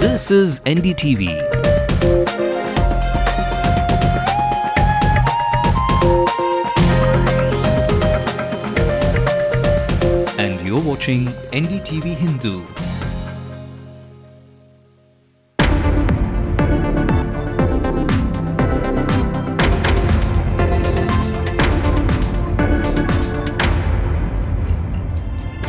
This is NDTV. And you're watching NDTV Hindu.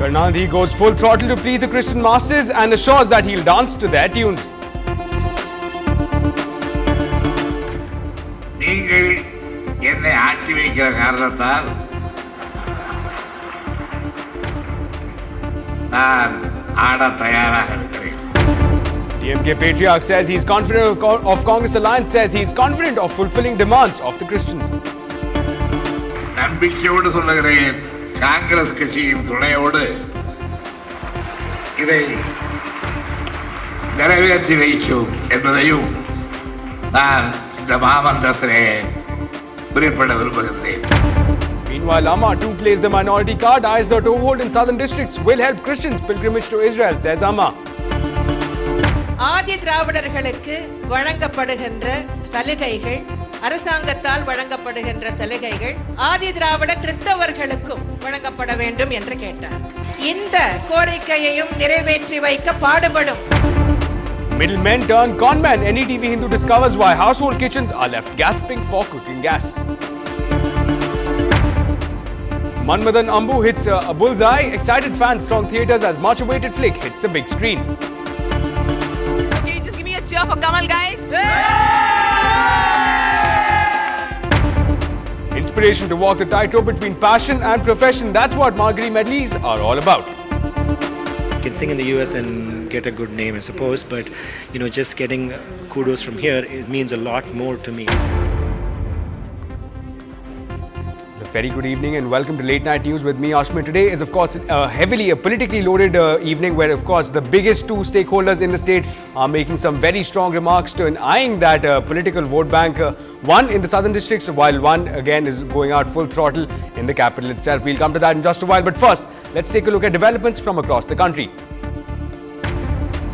Karnadhi goes full throttle to please the Christian masses and assures that he'll dance to their tunes. நீங்கள் என்னை ஆட்டி வைக்கிற காரணத்தால் நான் ஆட தயாராக இருக்கிறேன். DMK Patriarch says he's confident of Congress alliance, says he's confident of fulfilling demands of the Christians. நம்பிக்கையோடு சொல்லுகிறேன், காங்கிரஸ் கட்சியின் துணையோடு இதை நிறைவேற்றி வைக்கும் என்பதையும் நான் இந்த மாமன்றத்திலே குறிப்பிட விரும்புகிறேன். Meanwhile, Amma too plays the minority card, as the toehold in southern districts will help Christians pilgrimage to Israel, says Amma. ஆதி திராவிடர்களுக்கு வழங்கப்படுகின்ற சலுகைகள், அரசாங்கத்தால் வழங்கப்படுகின்ற சலுகைகள் ஆதி திராவிட கிறிஸ்தவர்களுக்கும் வழங்கப்பட வேண்டும் என்று கேட்டார். இந்த கோரிக்கையையும் நிறைவேற்றி வைக்க பாடுபடும். Middlemen turn conmen. NETV Hindu discovers why household kitchens are left gasping for cooking gas. Manmadan Ambu hits a bullseye. Excited fans throng theatres as much-awaited flick hits the big screen. Okay, just give me a cheer for Kamal, guys. Inspiration to walk the tightrope between passion and profession. That's what Margari medleys are all about. You can sing in the US and get a good name, I suppose, but just getting kudos from here, it means a lot more to me. A very good evening and welcome to Late Night News with me, Ashmin. Today is, of course, a politically loaded evening where, of course, the biggest two stakeholders in the state are making some very strong remarks to and eyeing that political vote bank. One in the southern districts, while one again is going out full throttle in the capital itself. We'll come to that in just a while. But first, let's take a look at developments from across the country.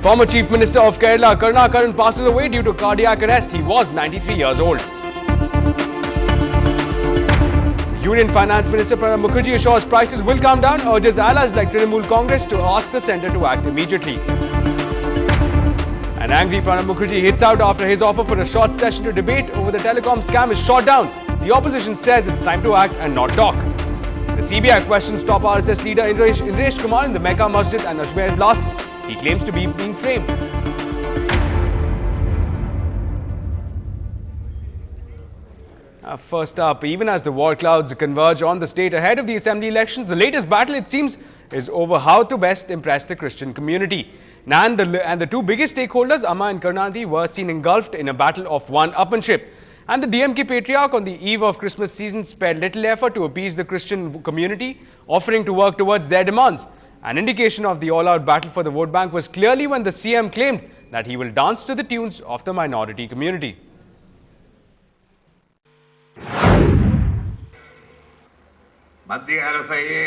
Former Chief Minister of Kerala, Karnakaran, passes away due to cardiac arrest. He was 93 years old. Union Finance Minister Pranab Mukherjee assures prices will come down, urges allies like Trinamool Congress to ask the centre to act immediately. An angry Pranab Mukherjee hits out after his offer for a short session to debate over the telecom scam is shot down. The opposition says it's time to act and not talk. The CBI questions top RSS leader Indresh Kumar in the Mecca Masjid and Ajmer blasts. He claims to be being framed. First up, even as the war clouds converge on the state ahead of the assembly elections, the latest battle, it seems, is over how to best impress the Christian community. And the two biggest stakeholders, Amma and Karnadhi, were seen engulfed in a battle of one-upmanship. And the DMK Patriarch, on the eve of Christmas season, spared little effort to appease the Christian community, offering to work towards their demands. An indication of the all-out battle for the vote bank was clearly when the CM claimed that he will dance to the tunes of the minority community. மத்திய அரசையே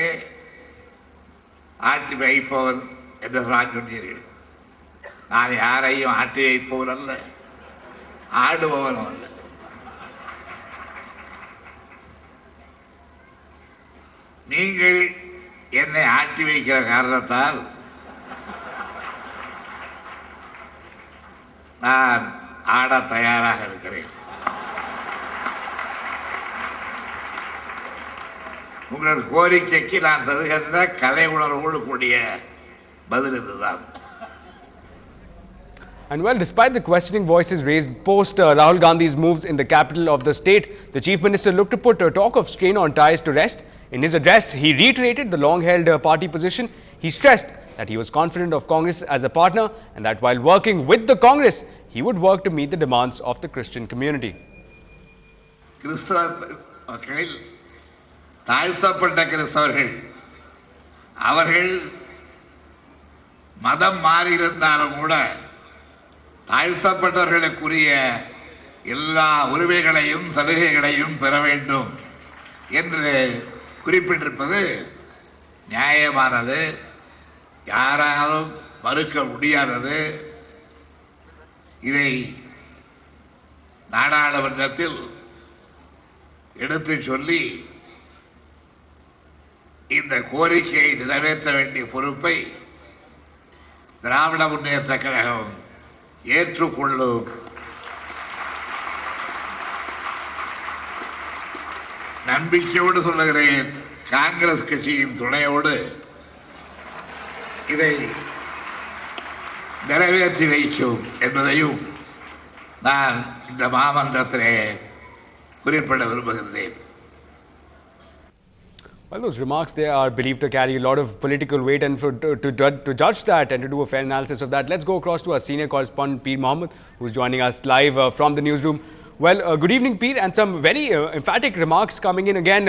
ஆட்டி வைப்பவன் என்று நான் சொன்னீர்கள். நான் யாரையும் ஆட்டி வைப்பவன் அல்ல, ஆடுபவனும் அல்ல. நீங்கள் என்னை ஆட்டி வைக்கிற காரணத்தால் நான் ஆட தயாராக இருக்கிறேன். உங்கள் கோரிக்கைக்கு நான் தருகின்ற கலை உணர்வோடு கூடிய பதில் இதுதான். And well, despite the questioning voices raised post Rahul Gandhi's moves in the capital of the state, the Chief Minister looked to put a talk of strain on ties to rest. In his address, he reiterated the long-held party position. He stressed that he was confident of Congress as a partner and that while working with the Congress, he would work to meet the demands of the Christian community. தாழ்த்தப்பட்ட கிறிஸ்தவர்கள் அவர்கள் மதம் மாறியிருந்தாலும் கூட தாழ்த்தப்பட்டவர்களுக்குரிய எல்லா உரிமைகளையும் சலுகைகளையும் பெற வேண்டும் என்று குறிப்பிட்டிருப்பது நியாயமானது, யாராலும் மறுக்க முடியாதது. இதை நாடாளுமன்றத்தில் எடுத்து சொல்லி இந்த கோரிக்கையை நிறைவேற்ற வேண்டிய பொறுப்பை திராவிட முன்னேற்ற கழகம் ஏற்றுக்கொள்ளும் நம்பிக்கையோடு சொல்லுகிறேன். காங்கிரஸ் கட்சியின் துணையோடு இதை நிறைவேற்றி வைக்கும் என்பதையும் நான் இந்த மாமன்றத்திலே குறிப்பிட விரும்புகிறேன். Well, those remarks there are believed to carry a lot of political weight, and to judge that and to do a fair analysis of that, let's go across to our senior correspondent Peer Mohammed, who's joining us live from the newsroom. Well, good evening, Peer, and some very emphatic remarks coming in again.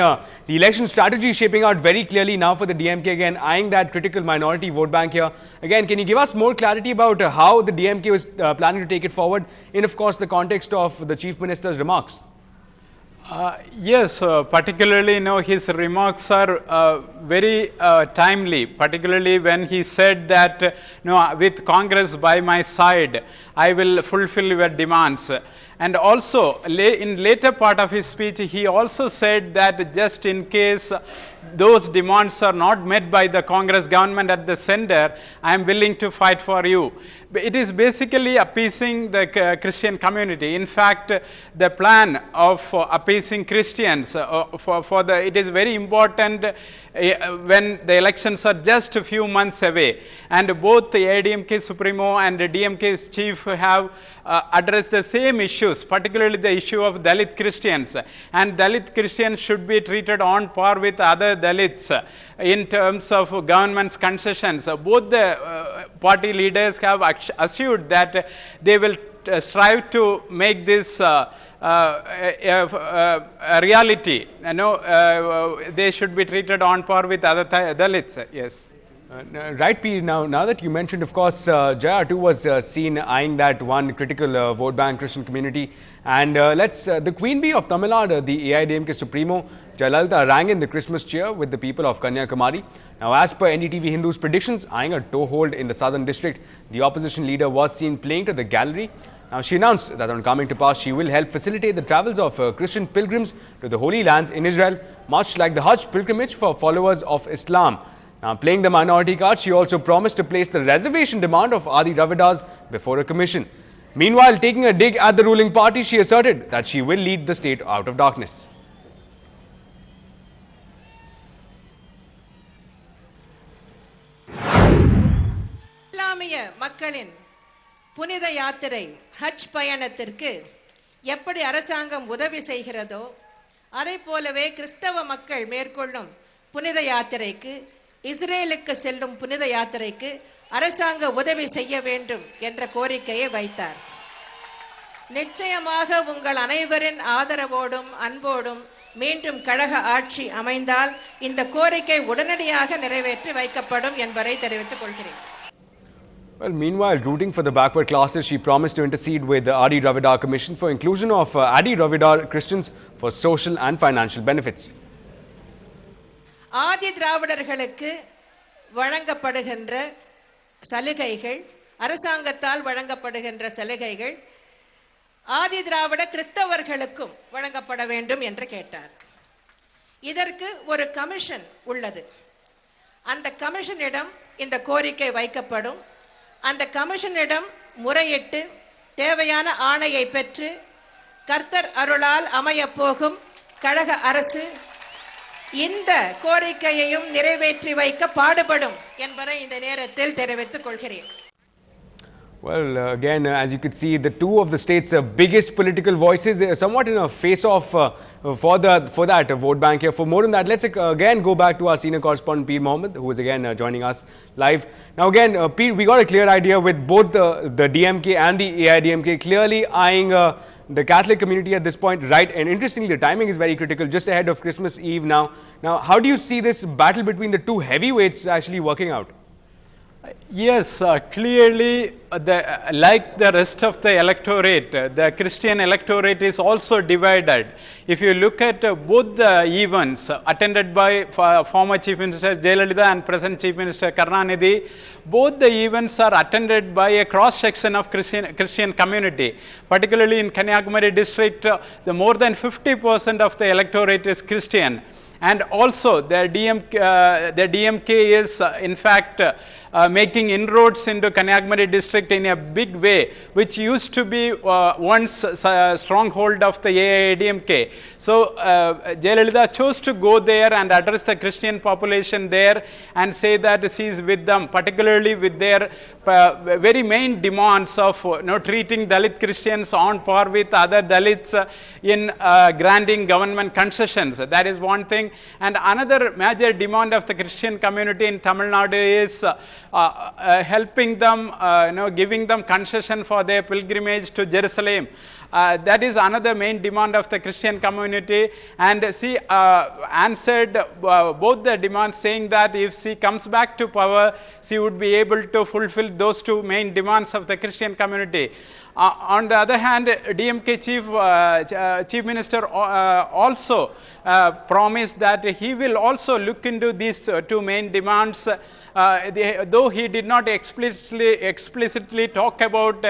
The election strategy shaping out very clearly now for the DMK again, eyeing that critical minority vote bank here. Again, can you give us more clarity about how the DMK was planning to take it forward in, of course, the context of the Chief Minister's remarks? Yes, particularly, his remarks are very timely, particularly when he said that, with Congress by my side, I will fulfill your demands. And also, in later part of his speech, he also said that just in case those demands are not met by the Congress government at the center, I am willing to fight for you. It is basically appeasing the Christian community. In fact, the plan of appeasing Christians, it is very important when the elections are just a few months away. And both the AIADMK Supremo and the DMK's chief have addressed the same issues, particularly the issue of Dalit Christians. And Dalit Christians should be treated on par with other Dalits in terms of government's concessions. Both the party leaders have assured that they will strive to make this a reality. They should be treated on par with other Dalits. Yes. Right, P. Now that you mentioned, of course, Jaya too was seen eyeing that one critical vote bank Christian community. And the Queen Bee of Tamil Nadu, the AIADMK Supremo, Jayalalitha, rang in the Christmas cheer with the people of Kanyakumari. Now, as per NDTV Hindu's predictions, eyeing a toehold in the southern district, the opposition leader was seen playing to the gallery. Now, she announced that on coming to pass, she will help facilitate the travels of Christian pilgrims to the Holy Lands in Israel, much like the Hajj pilgrimage for followers of Islam. Now, playing the minority card, she also promised to place the reservation demand of Adi Dravidas before a commission. Meanwhile, taking a dig at the ruling party, she asserted that she will lead the state out of darkness. இஸ்லாமிய மக்களின் புனித யாத்திரை ஹஜ் பயணத்திற்கு எப்படி அரசாங்கம் உதவி செய்கிறதோ அதை போலவே கிறிஸ்தவ மக்கள் மேற்கொள்ளும் புனித யாத்திரைக்கு, இஸ்ரேலுக்கு செல்லும் புனித யாத்திரைக்கு அரசாங்க உதவி செய்ய வேண்டும் என்ற கோரிக்கையை வைத்தார். நிச்சயமாக உங்கள் அனைவரின் ஆதரவோடும் அன்போடும் மீண்டும் கழக ஆட்சி அமைந்தால் இந்த கோரிக்கை உடனடியாக நிறைவேற்றி வைக்கப்படும் என்பதை தெரிவித்துக் கொள்கிறேன். Well, meanwhile, rooting for the backward classes, she promised to intercede with the Adi Dravidar Commission for inclusion of Adi Dravidar Christians for social and financial benefits. ஆதி திராவிடர்களுக்கு வழங்கப்படுகின்ற சலுகைகள், அரசாங்கத்தால் வழங்கப்படுகின்ற சலுகைகள் ஆதி திராவிட கிறிஸ்தவர்களுக்கும் வழங்கப்பட வேண்டும் என்று கேட்டார். இதற்கு ஒரு கமிஷன் உள்ளது. அந்த கமிஷனிடம் இந்த கோரிக்கை வைக்கப்படும். அந்த கமிஷனிடம் முறையிட்டு தேவையான ஆணையை பெற்று கர்த்தர் அருளால் அமையப் போகும் கழக அரசு இந்த கோரிக்கையையும் நிறைவேற்றி வைக்க பாடுபடும் என்பதை இந்த நேரத்தில் தெரிவித்துக் கொள்கிறேன். Well, again, as you could see, the two of the state's biggest political voices somewhat in a face-off for that vote bank here. For more on that, let's again go back to our senior correspondent, Peer Mohammed, who is again joining us live. Now, again, Peer, we got a clear idea with both the DMK and the AIADMK clearly eyeing the Catholic community at this point, right? And interestingly, the timing is very critical, just ahead of Christmas Eve now. Now, how do you see this battle between the two heavyweights actually working out? Yes, clearly, like the rest of the electorate, the Christian electorate is also divided. If you look at both the events attended by former Chief Minister Jayalalitha and present Chief Minister Karunanidhi, both the events are attended by a cross-section of Christian community. Particularly in Kanyakumari district, the more than 50% of the electorate is Christian. And also the DMK is in fact making inroads into Kanyakumari district in a big way, which used to be once a stronghold of the AIADMK. So Jayalalitha chose to go there and address the Christian population there and say that she is with them, particularly with their very main demands of treating Dalit Christians on par with other Dalits in granting government concessions. That is one thing. And another major demand of the Christian community in Tamil Nadu is helping them, giving them concession for their pilgrimage to Jerusalem. That is another main demand of the Christian community, and she answered both the demands, saying that if she comes back to power, she would be able to fulfill those two main demands of the Christian community. On the other hand, DMK Chief Minister also promised that he will also look into these two main demands. Though he did not explicitly talk about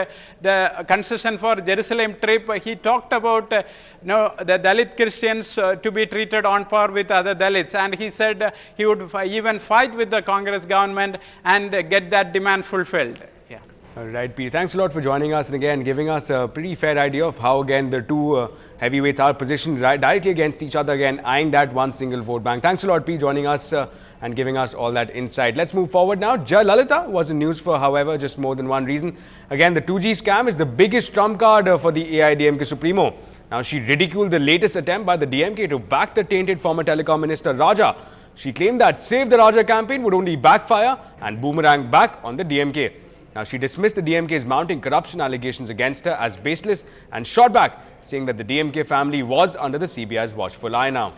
the concession for Jerusalem trip, he talked about the Dalit Christians to be treated on par with other Dalits, and he said he would even fight with the Congress government and get that demand fulfilled. Yeah. All right, Pete. Thanks a lot for joining us and again giving us a pretty fair idea of how again the two heavyweights are positioned directly against each other, again eyeing that one single vote bank. Thanks a lot, Pete, joining us and giving us all that insight. Let's move forward now. Jayalalitha was in news for, however, just more than one reason. Again, the 2G scam is the biggest trump card for the AIADMK Supremo. Now, she ridiculed the latest attempt by the DMK to back the tainted former telecom minister Raja. She claimed that Save the Raja campaign would only backfire and boomerang back on the DMK. Now, she dismissed the DMK's mounting corruption allegations against her as baseless and shot back, saying that the DMK family was under the CBI's watchful eye now.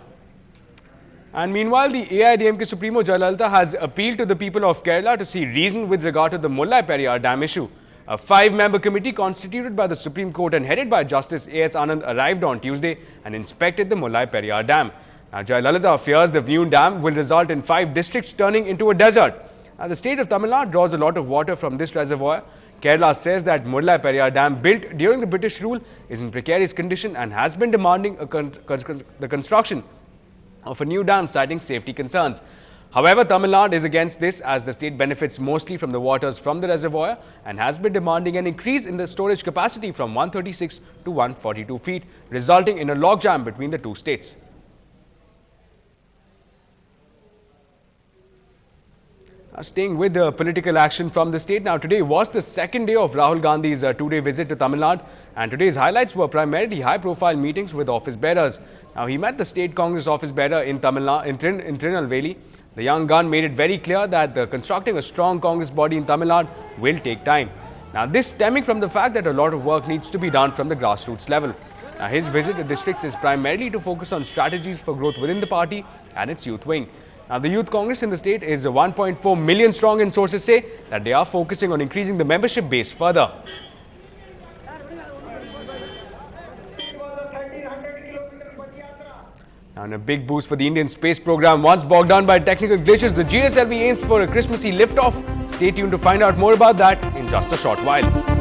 And meanwhile, the AIADMK Supremo Jayalalitha has appealed to the people of Kerala to see reason with regard to the Mullai Periyar Dam issue. A 5-member committee constituted by the Supreme Court and headed by Justice A.S. Anand arrived on Tuesday and inspected the Mullai Periyar Dam. Now, Jayalalitha fears the new dam will result in 5 districts turning into a desert. Now, the state of Tamil Nadu draws a lot of water from this reservoir. Kerala says that Mullai Periyar Dam, built during the British rule, is in precarious condition and has been demanding the construction of a new dam, citing safety concerns. However, Tamil Nadu is against this as the state benefits mostly from the waters from the reservoir and has been demanding an increase in the storage capacity from 136 to 142 feet, resulting in a logjam between the two states. Staying with the political action from the state. Now, today was the second day of Rahul Gandhi's 2-day visit to Tamil Nadu, and today's highlights were primarily high-profile meetings with office bearers. Now, he met the state Congress office bearer in Tamil Nadu, in Tirunelveli. The young gun made it very clear that constructing a strong Congress body in Tamil Nadu will take time. Now, this stemming from the fact that a lot of work needs to be done from the grassroots level. Now, his visit to districts is primarily to focus on strategies for growth within the party and its youth wing. Now, the Youth Congress in the state is 1.4 million strong, and sources say that they are focusing on increasing the membership base further. Now, in a big boost for the Indian space program, once bogged down by technical glitches, the GSLV aims for a Christmassy liftoff. Stay tuned to find out more about that in just a short while.